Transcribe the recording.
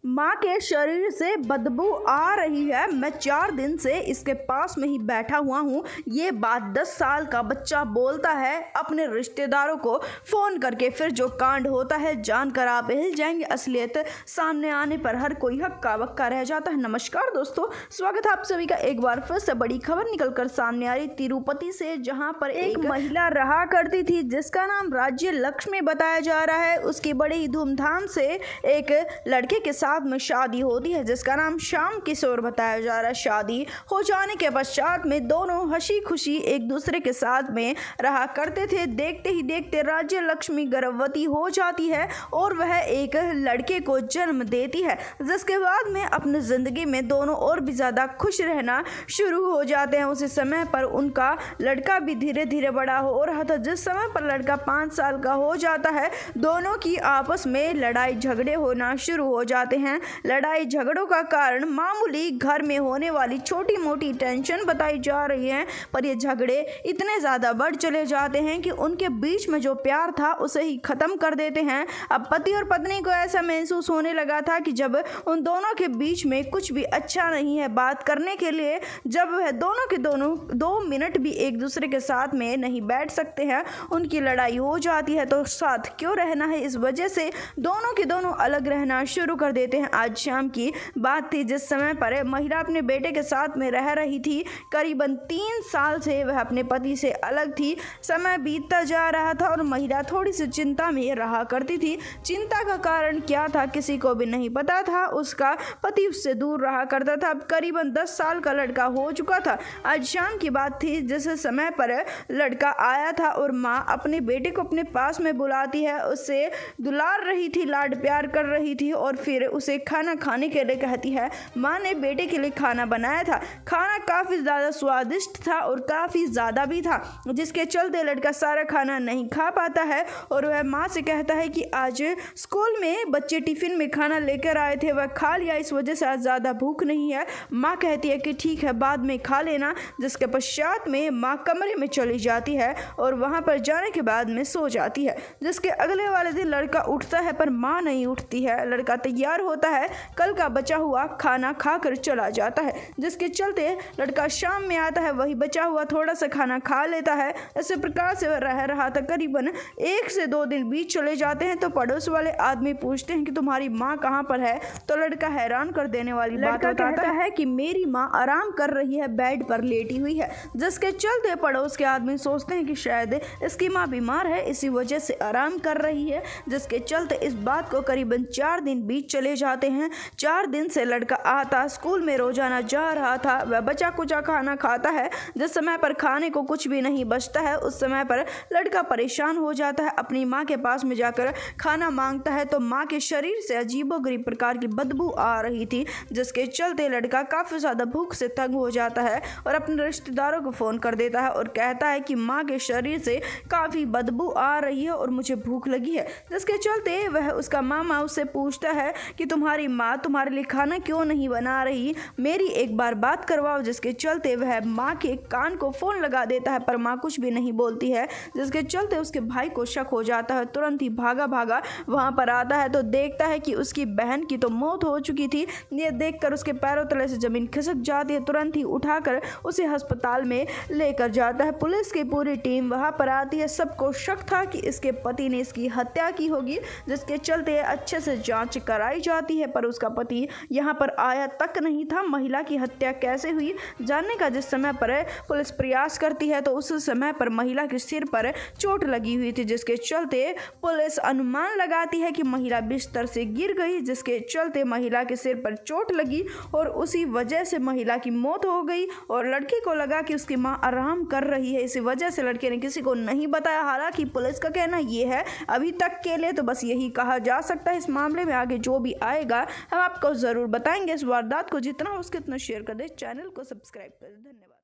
माँ के शरीर से बदबू आ रही है। मैं 4 दिन से इसके पास में ही बैठा हुआ हूँ। ये बात 10 साल का बच्चा बोलता है अपने रिश्तेदारों को फ़ोन करके। फिर जो कांड होता है जानकर आप हिल जाएंगे। असलियत सामने आने पर हर कोई हक्का बक्का रह जाता है। नमस्कार दोस्तों, स्वागत है आप सभी का एक बार फिर से। बड़ी खबर निकलकर सामने आ रही तिरुपति से, जहाँ पर एक महिला रहा करती थी जिसका नाम राज्य लक्ष्मी बताया जा रहा है। उसकी बड़े ही धूमधाम से एक लड़के के साथ में शादी होती है जिसका नाम श्याम किशोर बताया जा रहा है। शादी हो जाने के पश्चात में दोनों हंसी खुशी एक दूसरे के साथ में रहा करते थे। देखते ही देखते राज्य लक्ष्मी गर्भवती हो जाती है और वह एक लड़के को जन्म देती है, जिसके बाद में अपनी जिंदगी में दोनों और भी ज्यादा खुश रहना शुरू हो जाते हैं। उसी समय पर उनका लड़का भी धीरे धीरे बड़ा हो रहा था। जिस समय पर लड़का 5 साल का हो जाता है, दोनों की आपस में लड़ाई झगड़े होना शुरू हो जाते हैं। लड़ाई झगड़ों का कारण मामूली घर में होने वाली छोटी मोटी टेंशन बताई जा रही है, पर ये झगड़े इतने ज़्यादा बढ़ चले जाते हैं कि उनके बीच में जो प्यार था उसे ही ख़त्म कर देते हैं। अब पति और पत्नी को ऐसा महसूस होने लगा था कि जब उन दोनों के बीच में कुछ भी अच्छा नहीं है बात करने के लिए, जब वह दोनों के दोनों 2 मिनट भी एक दूसरे के साथ में नहीं बैठ सकते हैं, उनकी लड़ाई हो जाती है। तो साथ क्यों रहना है, इस वजह से दोनों के दोनों अलग रहना शुरू कर देते हैं। आज शाम की बात थी जिस समय पर महिला अपने बेटे के साथ में रह रही थी। करीबन 3 साल से वह अपने पति से अलग थी। समय बीतता जा रहा था और महिला थोड़ी सी चिंता में रहा करती थी। चिंता का कारण क्या था किसी को भी नहीं पता था। उसका पति उससे दूर रहा करता था। अब करीबन 10 साल का लड़का हो चुका था। आज शाम की बात थी जिस समय पर लड़का आया था और माँ अपने बेटे को अपने पास में बुलाती है, उससे दुलार रही थी, लाड प्यार कर रही थी और फिर उसे खाना खाने के लिए कहती है। माँ ने बेटे के लिए खाना बनाया था। खाना काफ़ी ज़्यादा स्वादिष्ट था और काफ़ी ज़्यादा भी था, जिसके चलते लड़का सारा खाना नहीं खा पाता है और वह माँ से कहता है कि आज स्कूल में बच्चे टिफ़िन में खाना लेकर आए थे, वह खा लिया, इस वजह से आज ज़्यादा भूख नहीं है। माँ कहती है कि ठीक है, बाद में खा लेना। जिसके पश्चात में माँ कमरे में चली जाती है और वहाँ पर जाने के बाद में सो जाती है। जिसके अगले वाले दिन लड़का उठता है पर माँ नहीं उठती है। लड़का तैयार होता है, कल का बचा हुआ खाना खाकर चला जाता है, जिसके चलते लड़का शाम में आता है, वही बचा हुआ थोड़ा सा खाना खा लेता है। इसी प्रकार से वह रह रहा था। करीबन 1 से 2 दिन बीत चले जाते हैं तो पड़ोस वाले आदमी पूछते हैं कि तुम्हारी माँ कहाँ पर है। तो लड़का हैरान कर देने वाली बात बताता है कि मेरी माँ आराम कर रही है, बेड पर लेटी हुई है। जिसके चलते पड़ोस के आदमी सोचते हैं कि शायद इसकी माँ बीमार है, इसी वजह से आराम कर रही है। जिसके चलते इस बात को करीबन 4 दिन बीत चले जाते हैं। 4 दिन से लड़का आता, स्कूल में रोजाना जा रहा था, वह बचा कुचा खाना खाता है। जिस समय पर खाने को कुछ भी नहीं बचता है, उस समय पर लड़का परेशान हो जाता है, अपनी माँ के पास में जाकर खाना मांगता है। तो माँ के शरीर से अजीबोगरीब प्रकार की बदबू आ रही थी, जिसके चलते लड़का काफ़ी ज़्यादा भूख से तंग हो जाता है और अपने रिश्तेदारों को फ़ोन कर देता है और कहता है कि माँ के शरीर से काफ़ी बदबू आ रही है और मुझे भूख लगी है। जिसके चलते वह उसका मामा उससे पूछता है कि तुम्हारी माँ तुम्हारे लिए खाना क्यों नहीं बना रही, मेरी एक बार बात करवाओ। जिसके चलते वह माँ के कान को फ़ोन लगा देता है पर माँ कुछ भी नहीं बोलती है। जिसके चलते उसके भाई को शक हो जाता है, तुरंत ही भागा भागा वहाँ पर आता है तो देखता है कि उसकी बहन की तो मौत हो चुकी थी। यह देखकर उसके पैरों तले से ज़मीन खिसक जाती है। तुरंत ही उठाकर उसे अस्पताल में लेकर जाता है। पुलिस की पूरी टीम वहाँ पर आती है। सबको शक था कि इसके पति ने इसकी हत्या की होगी, जिसके चलते अच्छे से जांच कराई जाती है, पर उसका पति यहाँ पर आया तक नहीं था। महिला की हत्या कैसे हुई जानने का जिस समय पर पुलिस प्रयास करती है तो उस समय पर महिला के सिर पर चोट लगी हुई थी, जिसके चलते पुलिस अनुमान लगाती है कि महिला बिस्तर से गिर गई, जिसके चलते महिला के सिर पर चोट लगी और उसी वजह से महिला की मौत हो गई। और लड़के को लगा कि उसकी माँ आराम कर रही है, इसी वजह से लड़के ने किसी को नहीं बताया। हालांकि पुलिस का कहना ये है अभी तक के लिए तो बस यही कहा जा सकता है। इस मामले में आगे जो भी आएगा हम आपको ज़रूर बताएंगे। इस वारदात को जितना हो सके उतना शेयर कर दें, चैनल को सब्सक्राइब कर दें। धन्यवाद।